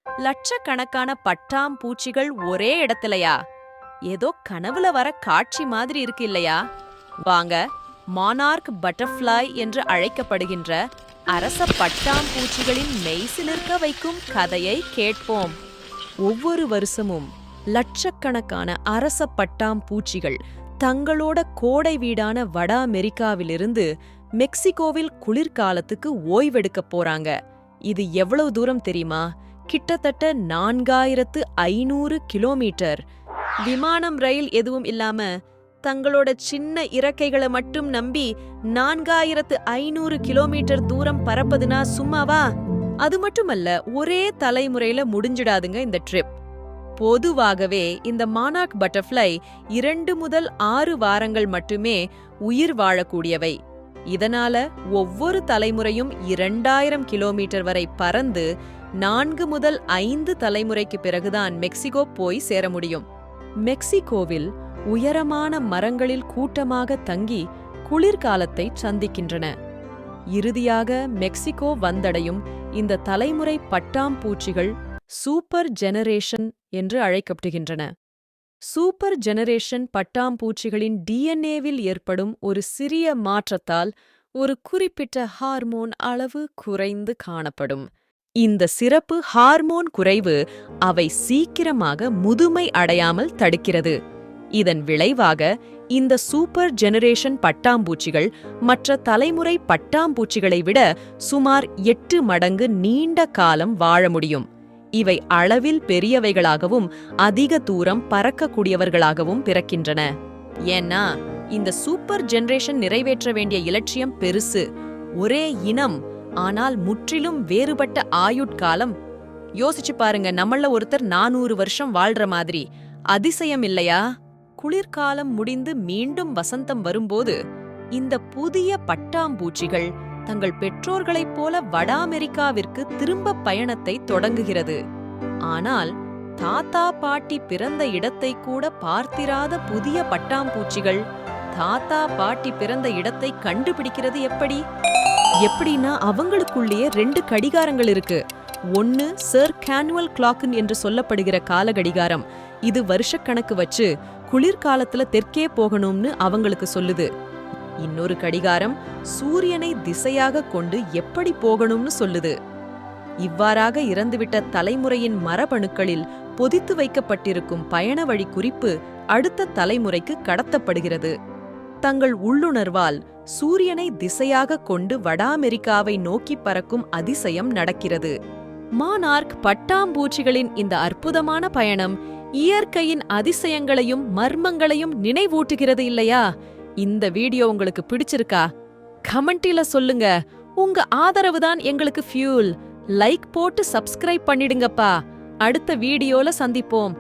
லட்சக்கணக்கான பட்டாம்பூச்சிகள் ஒரே இடத்துலயா? ஏதோ கனவுல வர காட்சி மாதிரி இருக்கு இல்லையா? வாங்க, மானார்க் பட்டர்ஃப்ளை என்று அழைக்கப்படுகின்ற அரச பட்டாம்பூச்சிகளின் மெய்சிலிர்க்க வைக்கும் கதையை கேட்போம். ஒவ்வொரு வருஷமும் லட்சக்கணக்கான அரச பட்டாம்பூச்சிகள் தங்களோட கோடை வீடான வட அமெரிக்காவிலிருந்து மெக்சிகோவில் குளிர்காலத்துக்கு ஓய்வெடுக்க போறாங்க. இது எவ்வளவு தூரம் தெரியுமா? கிட்டத்தட்ட 4500 கிலோமீட்டர். விமானம், ரயில் எதுவும் இல்லாம தங்களோட சின்ன இறக்கைகளை மட்டும் நம்பி 4500 கிலோமீட்டர் தூரம் பறப்பதுனா சும்மாவா? அது மட்டுமல்ல, ஒரே தலைமுறையில முடிஞ்சிடாதுங்க இந்த ட்ரிப். பொதுவாகவே இந்த மானார்க் பட்டர்ஃப்ளை 2 முதல் 6 வாரங்கள் மட்டுமே உயிர் வாழக்கூடியவை. இதனால ஒவ்வொரு தலைமுறையும் 2000 கிலோமீட்டர் வரை பறந்து 4 முதல் 5 தலைமுறைக்கு பிறகுதான் மெக்சிகோ போய் சேர முடியும். மெக்சிகோவில் உயரமான மரங்களில் கூட்டமாக தங்கி குளிர்காலத்தை சந்திக்கின்றன. இறுதியாக மெக்சிகோ வந்தடையும் இந்த தலைமுறை பட்டாம்பூச்சிகள் சூப்பர் ஜெனரேஷன் என்று அழைக்கப்படுகின்றன. சூப்பர் ஜெனரேஷன் பட்டாம்பூச்சிகளின் டிஎன்ஏவில் ஏற்படும் ஒரு சிறிய மாற்றத்தால் ஒரு குறிப்பிட்ட ஹார்மோன் அளவு குறைந்து காணப்படும். இந்த சிறப்பு ஹார்மோன் குறைவு அவை சீக்கிரமாக முதுமை அடையாமல் தடுக்கிறது. இதன் விளைவாக இந்த சூப்பர் ஜெனரேஷன் பட்டாம்பூச்சிகள் மற்ற தலைமுறை பட்டாம்பூச்சிகளை விட சுமார் 8 மடங்கு நீண்ட காலம் வாழ முடியும். இவை அளவில் பெரியவைகளாகவும் அதிக தூரம் பறக்கக்கூடியவர்களாகவும் பிறக்கின்றன. ஏன்னா இந்த சூப்பர் ஜெனரேஷன் நிறைவேற்ற வேண்டிய இலட்சியம் பெருசு. ஒரே இனம், ஆனால் முற்றிலும் வேறுபட்ட ஆயுட்காலம். யோசிச்சு பாருங்க, நம்மள ஒருத்தர் 400 வருஷம் வாழ்ற மாதிரி. அதிசயம் இல்லையா? குளிர்காலம் முடிந்து மீண்டும் வசந்தம் வரும்போது இந்த புதிய பட்டாம்பூச்சிகள் தங்கள் பெற்றோர்களைப் போல வட அமெரிக்காவிற்கு திரும்ப பயணத்தை தொடங்குகிறது. ஆனால் தாத்தா பாட்டி பிறந்த இடத்தை கூட பார்த்திராத புதிய பட்டாம்பூச்சிகள் தாத்தா பாட்டி பிறந்த இடத்தை கண்டுபிடிக்கிறது எப்படி? எப்படின்னா, அவங்களுக்குள்ளேயே 2 கடிகாரங்கள் இருக்கு. ஒன்னு சர்கானுவல் கிளாக் என்று சொல்லப்படுகிற கால கடிகாரம். இது வருஷக்கணக்கு வச்சு குளிர்காலத்துல தெற்கே போகணும்னு அவங்களுக்கு சொல்லுது. இன்னொரு கடிகாரம் சூரியனை திசையாக கொண்டு எப்படி போகணும்னு சொல்லுது. இவ்வாறாக இறந்துவிட்ட தலைமுறையின் மரபணுக்களில் பொதித்து வைக்கப்பட்டிருக்கும் பயண வழி குறிப்பு அடுத்த தலைமுறைக்கு கடத்தப்படுகிறது. தங்கள் உள்ளுணர்வால் சூரியனை திசையாக கொண்டு வட அமெரிக்காவை நோக்கி பறக்கும் அதிசயம் நடக்கிறது. மானார்க் பட்டாம்பூச்சிகளின் இந்த அற்புதமான பயணம் இயற்கையின் அதிசயங்களையும் மர்மங்களையும் நினைவூட்டுகிறது இல்லையா? இந்த வீடியோ உங்களுக்கு பிடிச்சிருக்கா? கமெண்ட்ல சொல்லுங்க. உங்க ஆதரவுதான் எங்களுக்கு ஃபியூல். லைக் போட்டு சப்ஸ்கிரைப் பண்ணிடுங்கப்பா. அடுத்த வீடியோல சந்திப்போம்.